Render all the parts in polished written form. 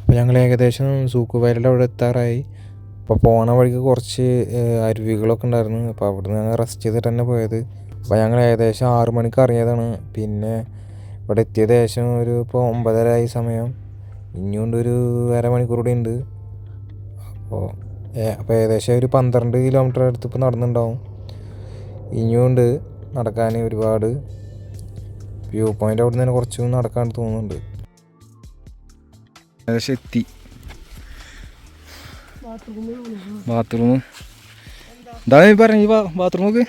അപ്പോൾ ഞങ്ങൾ ഏകദേശം സൂക്ക് വയലിൻ്റെ അവിടെ എത്താറായി. അപ്പോൾ പോണ വഴിക്ക് കുറച്ച് അരുവികളൊക്കെ ഉണ്ടായിരുന്നു. അപ്പോൾ അവിടെ നിന്ന് ഞങ്ങൾ റെസ്റ്റ് ചെയ്തിട്ട് തന്നെ പോയത്. അപ്പോൾ ഞങ്ങൾ ഏകദേശം 6 മണിക്ക് ഇറങ്ങിയതാണ്. പിന്നെ ഇവിടെ എത്തിയത് ഏകദേശം ഇപ്പോൾ 9:30 ആയി സമയം. ഇനിയുണ്ട് ഒരു അരമണിക്കൂർ കൂടി ഉണ്ട്. അപ്പോൾ ഏകദേശം ഒരു 12 കിലോമീറ്റർ അടുത്ത് ഇപ്പോൾ നടന്നിട്ടുണ്ടാവും. ഇനിയുണ്ട് നടക്കാൻ ഒരുപാട്. വ്യൂ പോയിൻ്റ് അവിടെ നിന്ന് തന്നെ കുറച്ചും നടക്കാൻ തോന്നുന്നുണ്ട്. ഏകദേശം എത്തി. ബാത്റൂം എന്താ പറഞ്ഞ ബാത്റൂം നോക്ക്.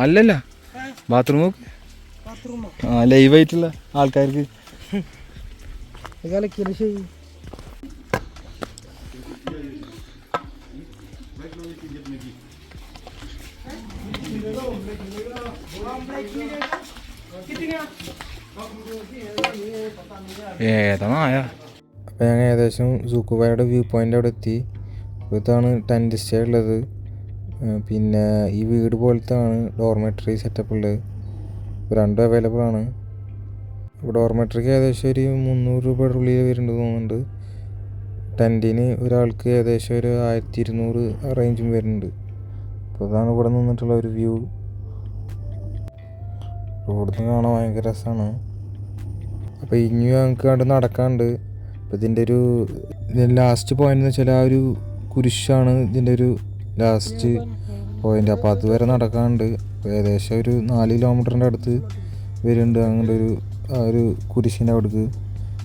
അല്ലല്ല ബാത്റൂം നോക്ക്. ലൈവായിട്ടുള്ള ആൾക്കാർക്ക് ഏതായ. അപ്പോൾ ഞങ്ങൾ ഏകദേശം സൂക്കുബായുടെ വ്യൂ പോയിൻ്റ് അവിടെ എത്തി. ഇതാണ് ടെൻറ്റ് സ്റ്റേ ഉള്ളത്. പിന്നെ ഈ വീട് പോലത്തെ ആണ് ഡോർമെട്രി സെറ്റപ്പ് ഉള്ളത്. ഇപ്പോൾ രണ്ടും അവൈലബിൾ ആണ്. ഇപ്പോൾ ഡോർമെട്രിക്ക് ഏകദേശം ഒരു 300 രൂപയുടെ ഉള്ളിൽ വരുന്നുണ്ട് തോന്നുന്നുണ്ട്. ടെൻറ്റിന് ഒരാൾക്ക് ഏകദേശം ഒരു 1200 റേഞ്ചും വരുന്നുണ്ട്. അപ്പോൾ ഇതാണ് ഇവിടെ നിന്നിട്ടുള്ള ഒരു വ്യൂ. ഇവിടുന്ന് കാണാൻ ഭയങ്കര രസമാണ്. അപ്പോൾ ഇനി ഞങ്ങൾക്ക് അവിടെ നടക്കാണ്ട്. അപ്പോൾ ഇതിൻ്റെ ലാസ്റ്റ് പോയിന്റ് എന്ന് വെച്ചാൽ ആ ഒരു കുരിശാണ് ഇതിൻ്റെ ഒരു ലാസ്റ്റ് പോയിന്റ്. അപ്പോൾ അതുവരെ നടക്കാണ്ട്. അപ്പോൾ ഏകദേശം ഒരു 4 കിലോമീറ്ററിൻ്റെ അടുത്ത് വരുന്നുണ്ട് അങ്ങോട്ട് ആ ഒരു കുരിശിൻ്റെ അവിടേക്ക്.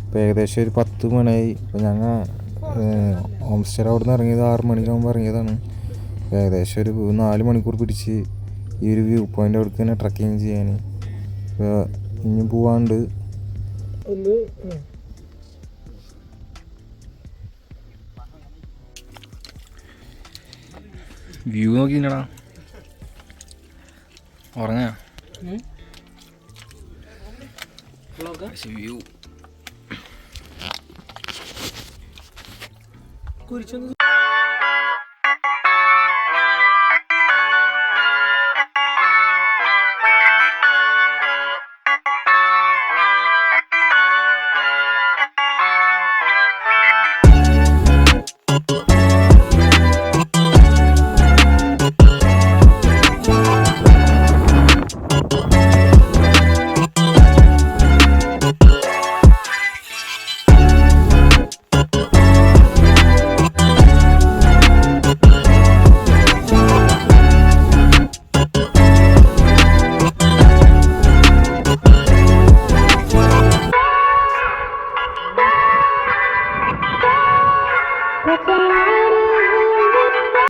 അപ്പോൾ ഏകദേശം ഒരു 10 മണിയായി. അപ്പോൾ ഞങ്ങൾ ഹോം സ്റ്റേ അവിടെ നിന്ന് ഇറങ്ങിയത് 6 മണിക്കാകുമ്പോൾ ഇറങ്ങിയതാണ്. ഏകദേശം ഒരു 4 മണിക്കൂർ പിടിച്ച് ഈ ഒരു വ്യൂ പോയിൻ്റ് അവിടേക്ക് തന്നെ ട്രക്കിങ് ചെയ്യാൻ. അപ്പോൾ ഇനി പോവാണ്ട് വ്യൂ നോക്കിടാ. ഉറങ്ങാ വ്യൂ കുറിച്ചൊന്നും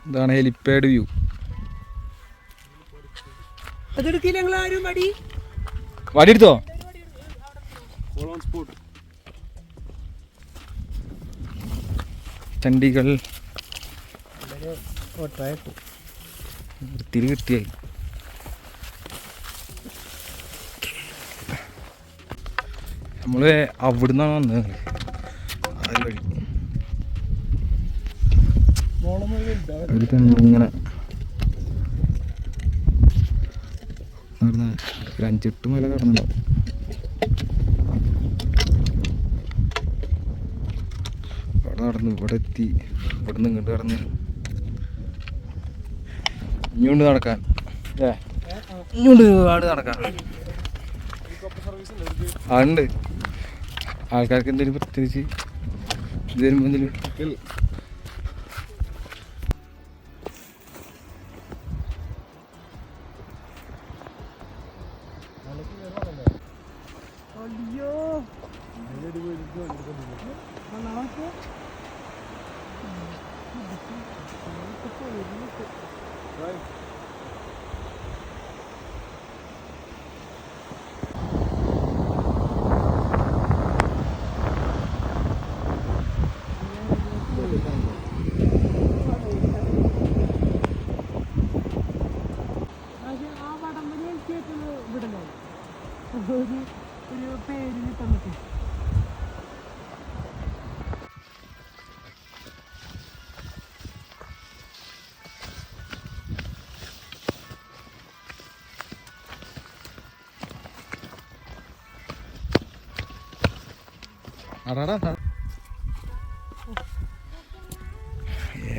ഇതാണ് ഹെലിപ്പാഡ് വ്യൂ. വടി എടുത്തോ. ചണ്ഡീഗഡ് വൃത്തിയിൽ കിട്ടിയായി. നമ്മള് അവിടുന്നാണ് വന്നത്. ഒരു ഇങ്ങനെ ഒരു 5-8 മല കടന്നുണ്ടാവും. അവിടെ നടന്ന് ഇവിടെ എത്തി. ഇവിടെ നിന്ന് ഇങ്ങോട്ട് കടന്ന് ഇങ്ങോട്ട് നടക്കാൻ ഇങ്ങോട്ട് ഒരുപാട് നടക്കാൻ അതുണ്ട്. ആൾക്കാർക്ക് എന്തെങ്കിലും പ്രത്യേകിച്ച് ഇത് വരുമ്പോൾ എന്തെങ്കിലും ഒരു പേരിന് തന്നിട്ട്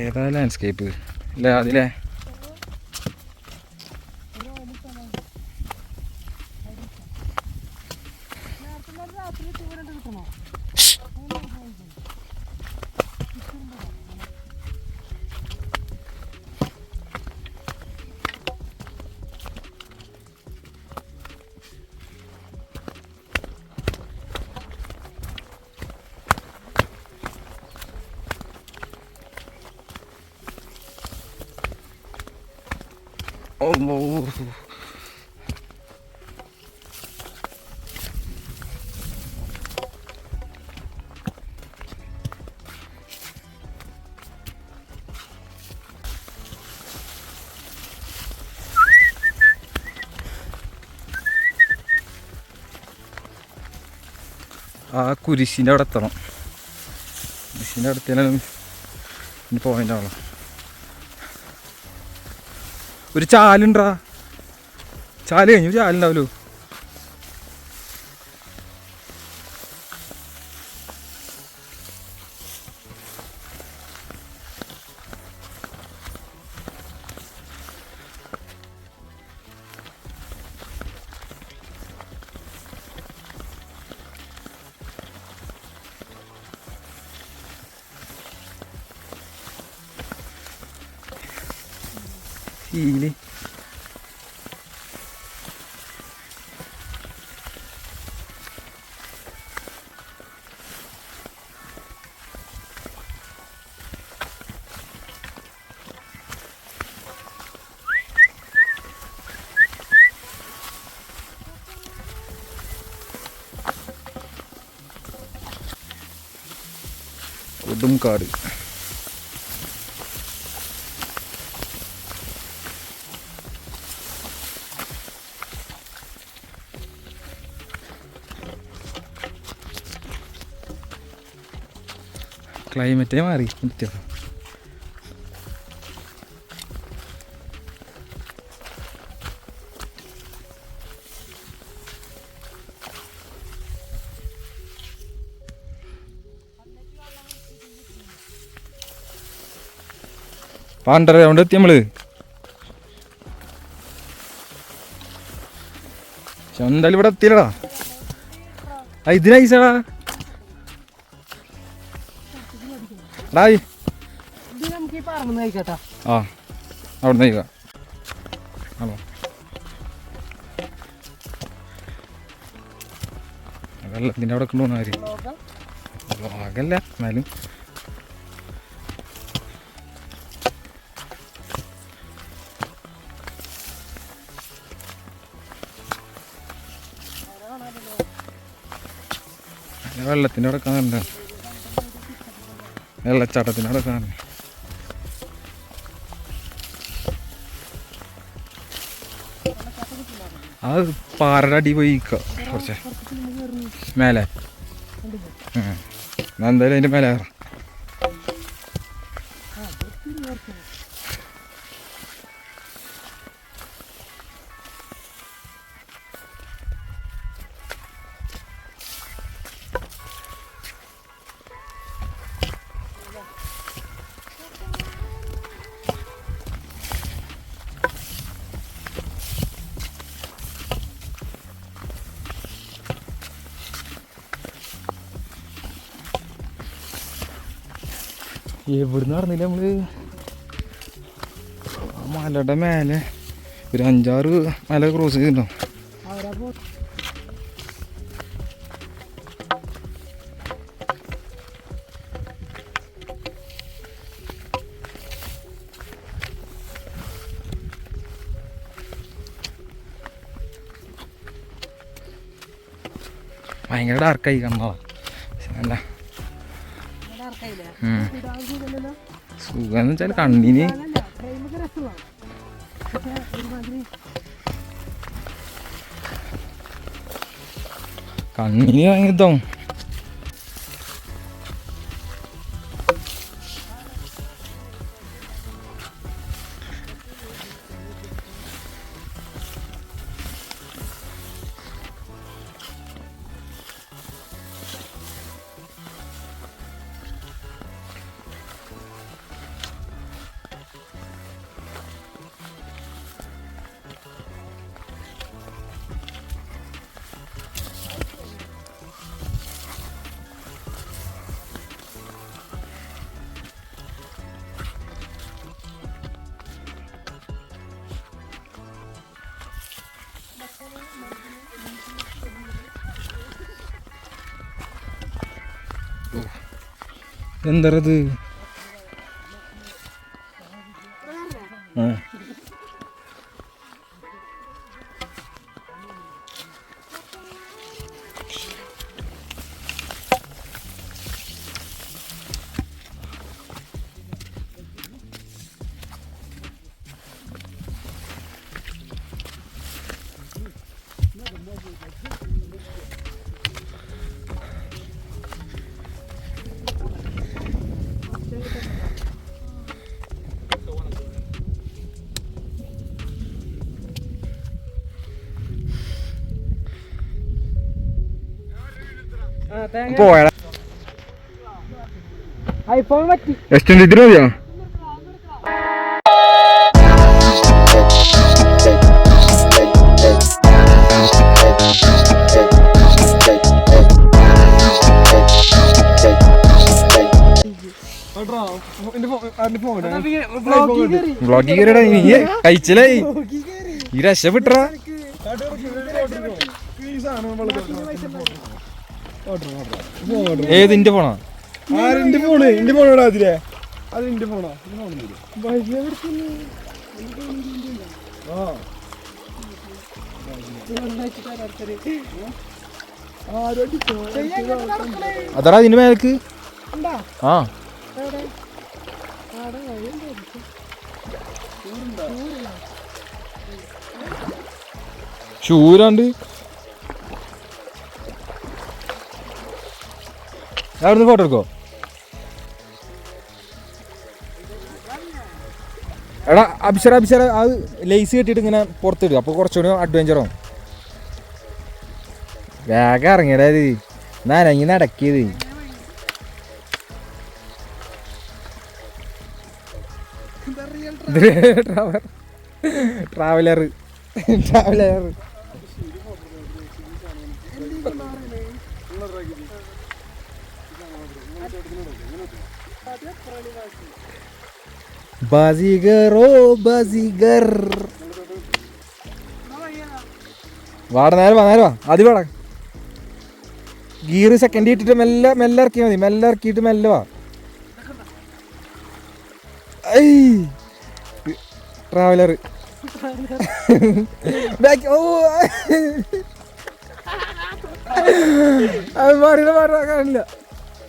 ഏതാ ലാൻഡ്സ്കേപ്പ് അല്ലേ അതിലെ ആ കുരിശിൻ്റെ അവിടെ എത്തണം. കുരിശിൻ്റെ അടുത്തേലും ഇനി പോയിൻ്റ് ആണല്ലോ. ഒരു ചാലുണ്ടാ, ചാല് കഴിഞ്ഞു, ചാലുണ്ടാവല്ലോ. ശീലി കൊടുംകാട്. ക്ലൈമറ്റേ മാറി നിത്യം. പണ്ടര കൊണ്ട് എത്തി നമ്മള്. എന്തായാലും ഇവിടെ എത്തിയില്ലടാ. ഇതിന് ഐസടാ ആ അവിടെ നിന്ന് ഹലോ വെള്ളത്തിൻ്റെ അവിടെ കൊണ്ടുപോകുന്ന കാര്യം വ്ളോഗല്ല എന്നാലും വെള്ളത്തിൻ്റെ അവിടെ കാണണ്ട, വെള്ളച്ചാട്ടത്തിൻ്റെ അവിടെ കാണുന്നത്. അത് പാറയുടെ അടി പോയി കുറച്ച് മേലെ. എന്തായാലും അതിൻ്റെ മേലെ കയറാം. എവിടുന്ന് നടന്നില്ല നമ്മള്. മലയുടെ മേലെ ഒരു 5-6 മല ക്രോസ് ചെയ്തിട്ടുണ്ടാവും. ഭയങ്കര ഡാർക്കായി കാണാ. അല്ല സുഖം എന്ന് വെച്ചാൽ കണ്ണിന് ഭയങ്കര ഇതാവും. എന്തത്? പോയാ എക്സ്റ്റെൻഡ് ഇതിന് മതിയോ? ബ്ലോഗിൽ കയറിയടാ നീ കഴിച്ചില്ലായി ഈ രക്ഷപ്പെട്ടാ. ഏത് ഇന്റെ ഫോണാ? ആരെന്റെ ഫോണ്? എന്റെ ഫോണോടാ അതിലെ അത് എന്റെ ഫോണാ. അതാ ഇതിന്റെ മേലേക്ക്. ആ ഷൂരാണ്ട് അവിടുന്ന് ഫോട്ടോ എടുക്കോ? എടാ അഭിഷേക അത് ലേസ് കെട്ടിയിട്ട് ഇങ്ങനെ പുറത്തിടുക, അപ്പോൾ കുറച്ചുകൂടി അഡ്വഞ്ചറാവും. വേഗം ഇറങ്ങിയടാത് നനങ്ങി നടക്കിയത്. ട്രാവലർ ബാസിഗറോ ബാസിഗർ. വാട നേരെ വാ ആദ്യം വാടാ. ഗിയർ സെക്കൻഡ് ഇട്ടിട്ട് മെല്ലെ ഇറക്കിയാൽ മതി. മെല്ലെ ഇറക്കിയിട്ട് മെല്ലെ വാ. ട്രാവലർ ഓ അത് മാറിയില്ല കാണില്ല.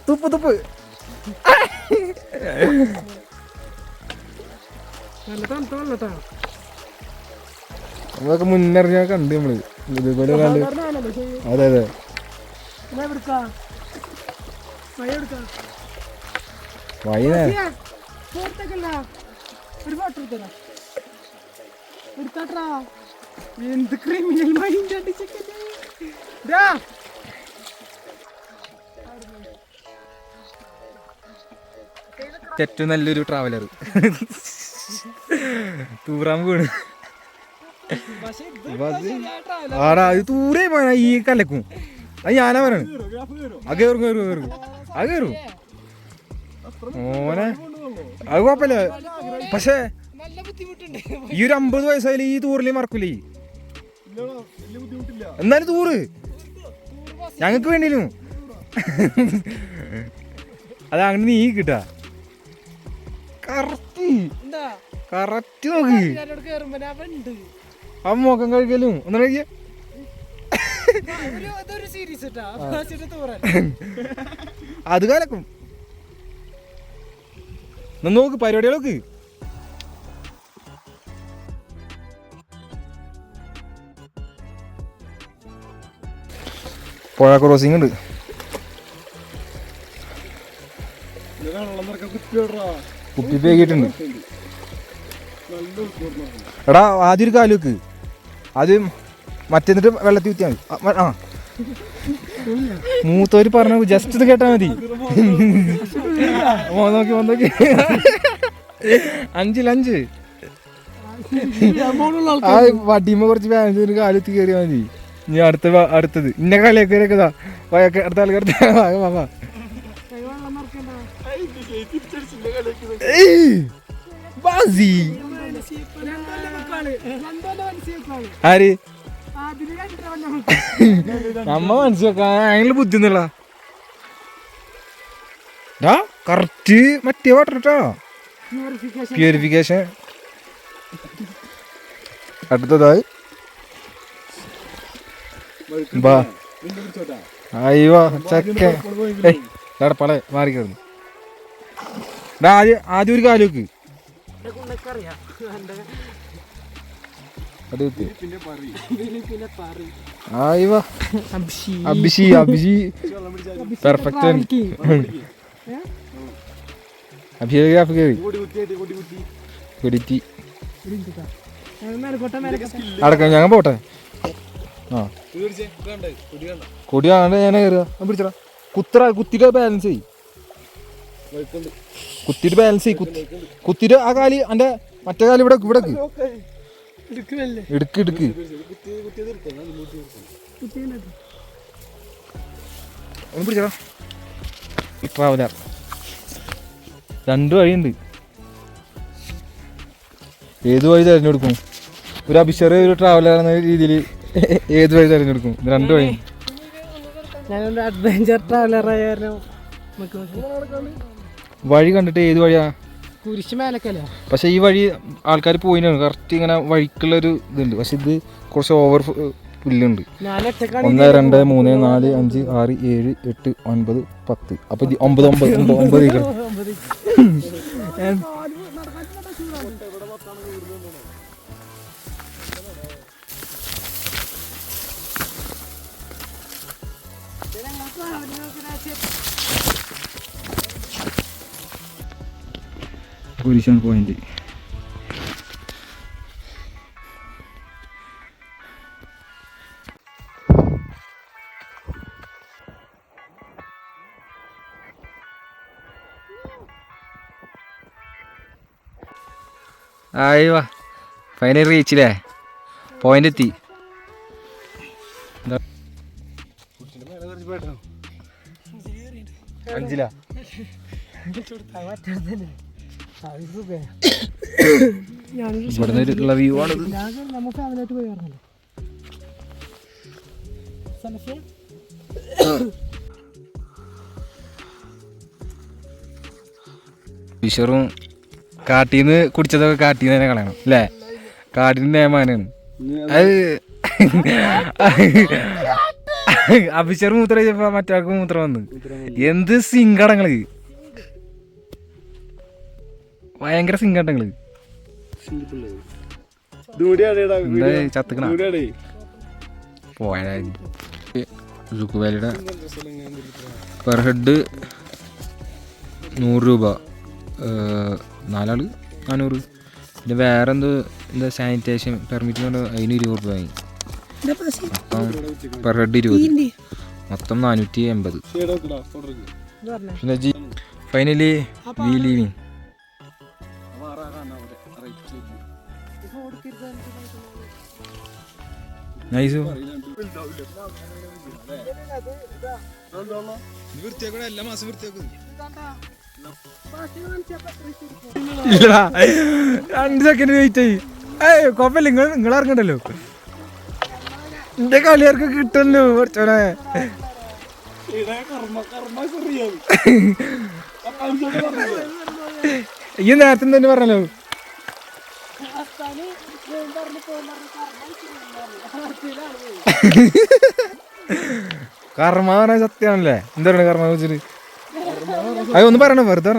തുപ്പ് അതൊക്കെ മുന്നറിഞ്ഞാൽ കണ്ട് നമ്മള് ഇതുപോലെ കണ്ട്. അതെ വൈകുന്നേരം ഏറ്റവും നല്ലൊരു ട്രാവലർ തൂറാൻ വീണ്. ആടാ അത് തൂരേ പോയാ ഈ കലക്കും. അത് ഞാനാ പറയണ്. അത് കയറും ഓനെ. അത് കുഴപ്പമില്ല. പക്ഷേ ഈ ഒരു 50 വയസ്സായാലും ഈ തൂറിലേ മറക്കൂലേ. എന്നാലും തൂറ് ഞങ്ങക്ക് വേണ്ടിയിരുന്നു. അത് അങ്ങനെ നീ കിട്ടാ കറക്റ്റ് നോക്ക്. ആ മോക്കം കഴിക്കലും ഒന്ന് കഴിക്ക. അത് കലക്കും. നോക്ക് പരിപാടികളൊക്കെ. പുഴ ക്രോസിംഗ് ഉണ്ട്. കുപ്പി പേക്കിയിട്ടുണ്ട്. എടാ ആദ്യം ഒരു കാല് വെക്ക്. ആദ്യം മറ്റേന്നിട്ട് വെള്ളത്തിൽ കുത്തിയാൽ മതി. ആ മൂത്തോര് പറഞ്ഞ ജസ്റ്റ് ഇത് കേട്ടാ മതി. നോക്കി 5 ആ വടിയുമ്പോ കുറച്ച് ബാലൻസ് കാലെത്തി കയറിയാ മതി. ഇനി അടുത്തത് ഇന്ന കളിയൊക്കെ അടുത്ത ആൾക്കാർ ആര് നമ്മ മനസ്സിലാക്കാൻ അതിനുള്ള ബുദ്ധിയൊന്നുമില്ല. കറക്റ്റ് മറ്റേ വാട്ടർ കേട്ടോ, പ്യൂരിഫിക്കേഷൻ. അടുത്തതായി അയ്യോ ചക്ക പള മാറിക്കുന്നു. ആദ്യം ഒരു കാലുവെക്ക്. അഭിഷി പെർഫെക്റ്റ്. അഭിഷേക് കയറി കുടിറ്റി അടക്കം. ഞങ്ങൾ പോട്ടെ. ആ കൊടി കാണാണ്ട് ഞാൻ കയറുക. പിടിച്ചടാ കുത്തിട്ട് ബാലൻസ് ചെയ്യും. കുത്തിട്ട് ബാലൻസ് ചെയ്യും. കുത്തിട്ട് ആ കാല് എൻ്റെ മറ്റേ കാല് ഇവിടെ ഇവിടെ എടുക്ക് എടുക്ക്. ഒന്ന് പിടിച്ചടാ. ട്രാവലർ 2 വഴിയുണ്ട്. ഏത് വഴി തിരഞ്ഞെടുക്കും? ഒരു അഭിഷേക് ഒരു ട്രാവലർ എന്ന രീതിയിൽ ഏത് വഴി തിരഞ്ഞെടുക്കും? 2 വഴി. അഡ്വഞ്ചർ ട്രാവലർ വഴി കണ്ടിട്ട് ഏത് വഴിയാ? കുരിശ് മേലക്കല്ല. പക്ഷെ ഈ വഴി ആൾക്കാർ പോയിനാണ് കറക്റ്റ് ഇങ്ങനെ വഴിക്കുള്ളൊരു ഇതുണ്ട്. പക്ഷെ ഇത് കുറച്ച് ഓവർ പുല്ലുണ്ട്. 1 2 3 4 5 6 7 8 9 10. അപ്പൊ 9 കുരിശാണ് പോയിന്റ്. ആയിവാ ഫൈനൽ റീച്ചില്ലേ? പോയിന്റ് എത്തി. അഞ്ചിലാ ഇവിടുന്ന് വ്യൂ ആണിത്. ഫിഷറും കാട്ടീന്ന് കുടിച്ചതൊക്കെ കാട്ടീന്ന് തന്നെ കളയണം അല്ലേ? കാട്ടിന്റെ നിയമാനാണ് അത്. അഭിഷർ മൂത്രം വെച്ചപ്പോ മറ്റാൾക്ക് മൂത്രം വന്ന്. എന്ത് സിങ്കടങ്ങള്, ഭയങ്കര സിങ്കടങ്ങള്. ചത്തുക്കണ പോയ സുക്കുവാലിയുടെ പെർ ഹെഡ് 100 രൂപ, 4 ആള് 400. പിന്നെ വേറെ എന്താ സാനിറ്റേഷൻ പെർമിറ്റ് കൊണ്ട് അതിന് 20 രൂപ വാങ്ങി. മൊത്തം പെർ ഹെഡ് 20, മൊത്തം 480. പിന്നെ ഫൈനലി വി ലീവിങ്. നൈസ്. എല്ലാ മാസം വൃത്തിയാക്കും. 2 സെക്കൻഡ് വെയിറ്റ് ചെയ്യ്. കുഴപ്പമില്ല, നിങ്ങൾ ഇറങ്ങണ്ടല്ലോ. എന്റെ കളിയാർക്ക് കിട്ടല്ലോ കുറച്ചോടെ. ഈ നേരത്തെ തന്നെ പറഞ്ഞല്ലോ. കർമ്മ പറഞ്ഞ സത്യമാണല്ലേ? എന്താ പറയുക കർമ്മ വെച്ചിട്ട്? അതൊന്നും പറയണ വെറുതെ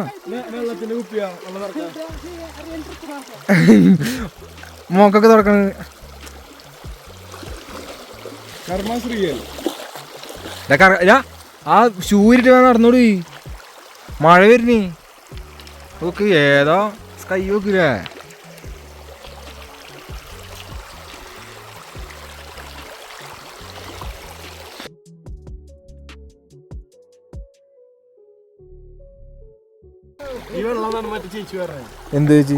മോക്കൊക്കെ തുറക്കണ ആ ഷൂരിട്ട് നടന്നോടി. മഴ വരുന്നേ നോക്ക്. ഏതാ സ്കൈ നോക്കില്ലേ? എന്ത് ചേച്ചി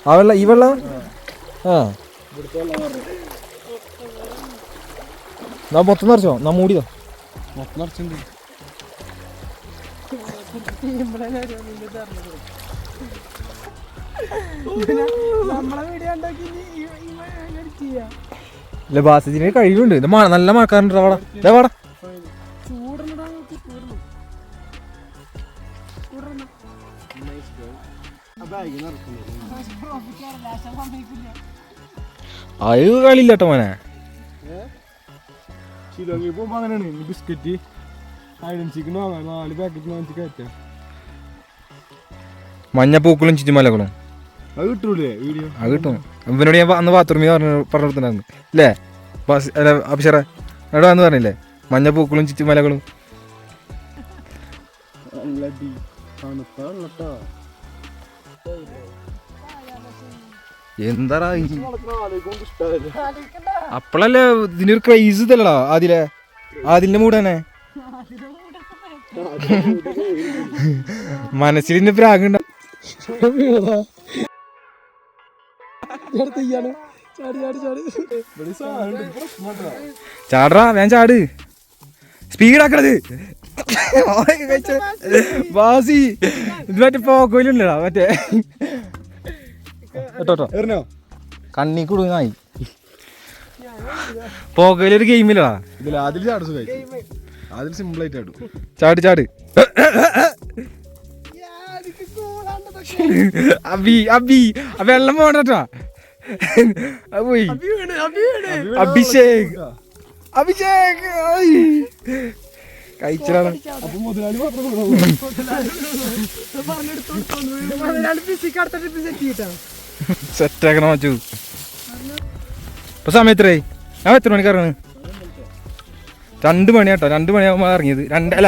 ആ വെള്ളം? ഈ വെള്ളം മൊത്തം നിറച്ചോ? മൂടിയോ? മൊത്തം നിറച്ചിട്ടുണ്ട്. അല്ല ബാസിന് കഴിവുണ്ട്. ഇത് നല്ല മഴക്കാറുണ്ട്. വാടാ വാടാ. അത് കളിയില്ല കേട്ടോ മോനെ. ശിലോങ്ങി പോകുമ്പോ അങ്ങനെയാണ്. ബിസ്ക്കറ്റ് ഐഡൻസിക്ക് വാങ്ങാം. 4 പാക്കറ്റ് വാങ്ങിച്ച് കയറ്റാം. മഞ്ഞപ്പൂക്കളും ചുറ്റുമലകളും അത് കിട്ടൂലേ വീഡിയോ? അത് കിട്ടും. ഇവനോട് ഞാൻ അന്ന് ബാത്റൂമിൽ പറഞ്ഞിട്ടുണ്ടായിരുന്നു അല്ലേ ബസ്? അല്ല അഭിഷറ എവിടെ വന്ന് പറഞ്ഞില്ലേ മഞ്ഞപ്പൂക്കളും ചുറ്റുമലകളും. എന്താടാ അപ്പളല്ലേ ഇതിനൊരു ക്രൈസ് ഇതല്ലടാ ആദിലിന്റെ മൂട് തന്നെ. മനസ്സിലിന്റെ പ്രാഗുണ്ട. ചാടറാ ഞാൻ ചാട്. സ്പീഡാക്കണത് ബാസി. ഇത് മറ്റേ പോക്കോയിലുണ്ടടാ മറ്റേ കേട്ടോ കണ്ണി കൊടുങ്ങായി. പോക്കോയിലൊരു ഗെയിമില്ലടാ. അതിൽ ചാട് സുഖമായി. അതിൽ സിമ്പിൾ ആയിട്ട് ആടും. ചാട് ചാട്. അബി അബി വെള്ളം പോകണ്ടാ. പോയി അഭിഷേക് അഭിഷേക് കഴിച്ചതാണ്. സെറ്റാക്കണം മച്ചു. ഇപ്പൊ സമയത്രേ ഞാൻ എത്ര മണിക്ക് ഇറങ്ങണ്? 2 മണിയാട്ടോ. 2 മണിയാകുമ്പോ ഇറങ്ങിയത്. 2 അല്ല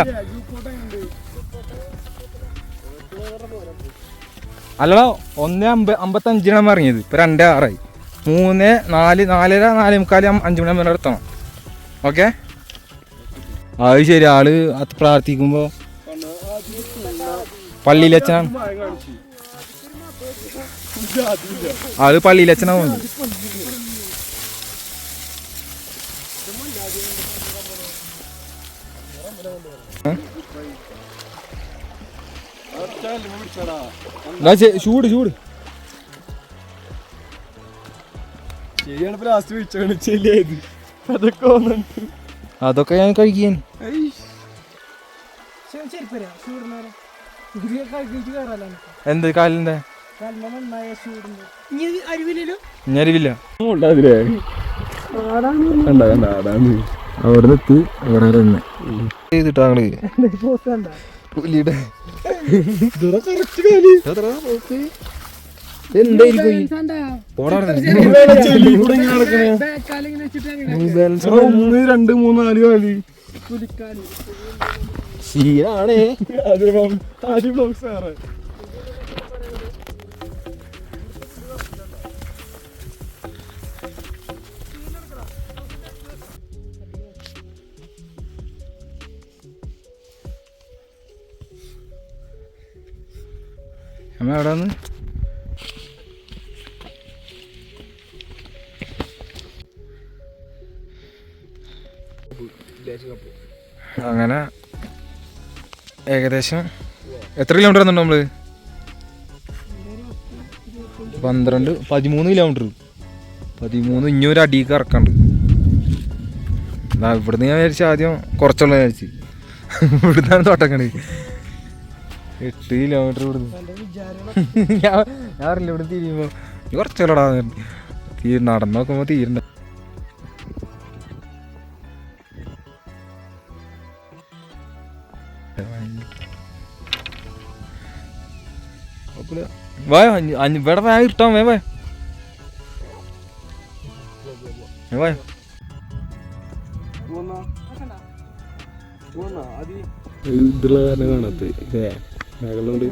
അല്ലടാ 1:55 ഇറങ്ങിയത്. ഇപ്പൊ 2:06. 3, 4, 4:30, 4:45, 5 മണിയാകുമ്പോൾ എത്തണം. ഓക്കെ അത് ശരി. ആള് പ്രാർത്ഥിക്കുമ്പോ പള്ളിയിലച്ഛനാണ്. ആള് പള്ളിയിലച്ഛനാണ്. ചൂട് ചൂട് ശരിയാണ്. ലാസ്റ്റ് വിളിച്ചാണ് ചെല്ലിയത്. അതൊക്കെ വന്നിട്ട് അതൊക്കെ ഞാൻ കഴിക്കാൻ. എന്ത് കാലിന്റെ ഞരിവില്ല. അവിടെ എത്തി ഇവിടെ തന്നെ ചെയ്തിട്ടാണ് പുലിയുടെ എന്തായിരിക്കും 1, 2, 3, 4 കാലി ശീലാണേ. അമ്മ എവിടെ വന്ന് അങ്ങനെ ഏകദേശം എത്ര കിലോമീറ്റർ വന്നിട്ടുണ്ടോ നമ്മള്? 13 കിലോമീറ്റർ. 13 ഇഞ്ഞൊരു അടിക്ക് ഇറക്കാണ്ട്. ഇവിടുന്ന് ഞാൻ വിചാരിച്ചു ആദ്യം കുറച്ചുള്ള വിചാരിച്ച്. ഇവിടുന്നാണ് തോട്ടക്കണേ 8 കിലോമീറ്റർ ഇവിടുന്ന്. ഞാൻ അറിയില്ല ഇവിടെ തിരിയുമ്പോ കുറച്ചല്ലടാ നടന്നു നോക്കുമ്പോ തീരണ്ട. ഇവിടെ വേ ഇട്ടാ വേ വേ വേ ഇതുള്ള കാരണം കാണാത്ത മേഘങ്ങളുണ്ട്.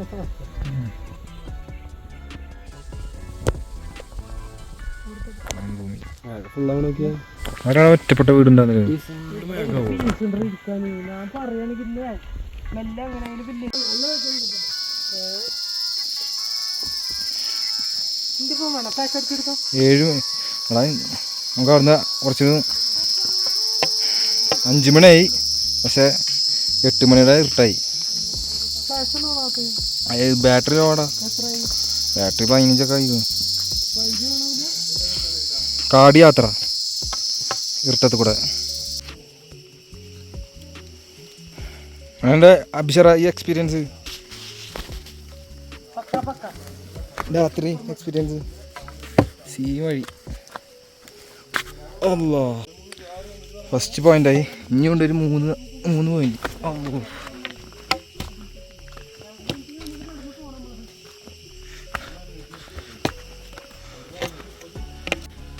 ഒരാളെ ഒറ്റപ്പെട്ട വീടുണ്ടാകുന്നത്. നമുക്ക് അവിടുന്ന് കുറച്ച് 5 മണിയായി. പക്ഷെ 8 മണിയുടെ ഇരുട്ടായി. ബാറ്ററി ലോടാ. ബാറ്ററി 15 ആയിരുന്നു. കാട് യാത്ര ഇരുട്ടത്ത് കൂടെ. എൻ്റെ അഭിഷറ ഈ എക്സ്പീരിയൻസ് രാത്രി എക്സ്പീരിയൻസ് സീ വഴി അല്ലോ ഫസ്റ്റ് പോയിൻ്റായി. ഇനിയുണ്ട് ഒരു മൂന്ന് പോയിന്റ്. അല്ലോ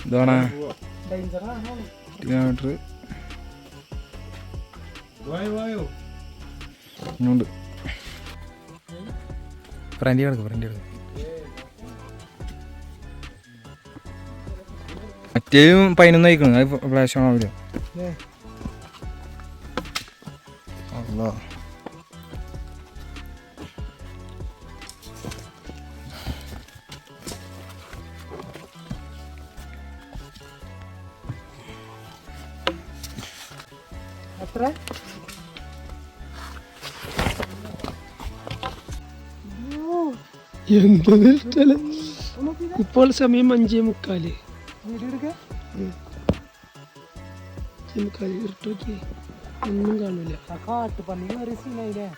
ഇതാണ് കിലോമീറ്റർ ഇങ്ങോട്ട് ഫ്രണ്ടി കിടക്കും. മറ്റേയും 11 ആയിക്കണം. അത് ഫ്ലാഷ് ആവില്ല. അല്ലോ എത്ര എന്തൊരു സ്ഥലം. ഇപ്പോൾ സമയം 5:45. ഇരുട്ടോക്കി ഒന്നും കാണൂല.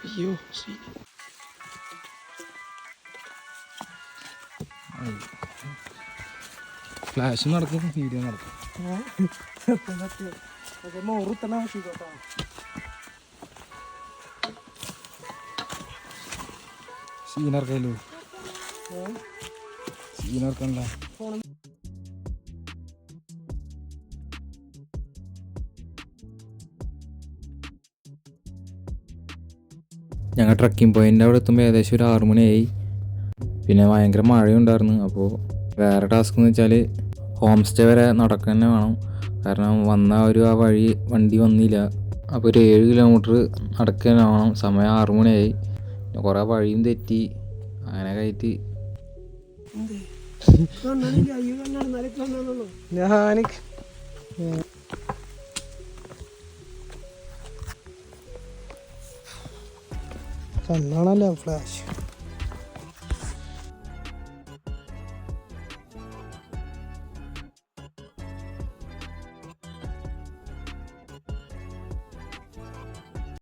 അയ്യോ ഫ്ലാഷ് നടക്കും, വീഡിയോ നടക്കും. സീനർക്കല്ലോ സീനർക്കല്ല. ഞങ്ങൾ ട്രക്കിംഗ് പോയിൻ്റ് അവിടെ എത്തുമ്പോൾ ഏകദേശം ഒരു 6 മണിയായി. പിന്നെ ഭയങ്കര മഴയുണ്ടായിരുന്നു. അപ്പോൾ വേറെ ടാസ്ക് എന്ന് വെച്ചാൽ ഹോം സ്റ്റേ വരെ നടക്കുക തന്നെ വേണം. കാരണം ആ വഴി വണ്ടി വന്നില്ല. അപ്പോൾ ഒരു 7 കിലോമീറ്റർ നടക്കുക തന്നെ വേണം. സമയം 6 മണിയായി. കുറേ വഴിയും തെറ്റി. അങ്ങനെ കയറ്റി ഞാൻ കണ്ണാണല്ലോ ഫ്ലാഷ്.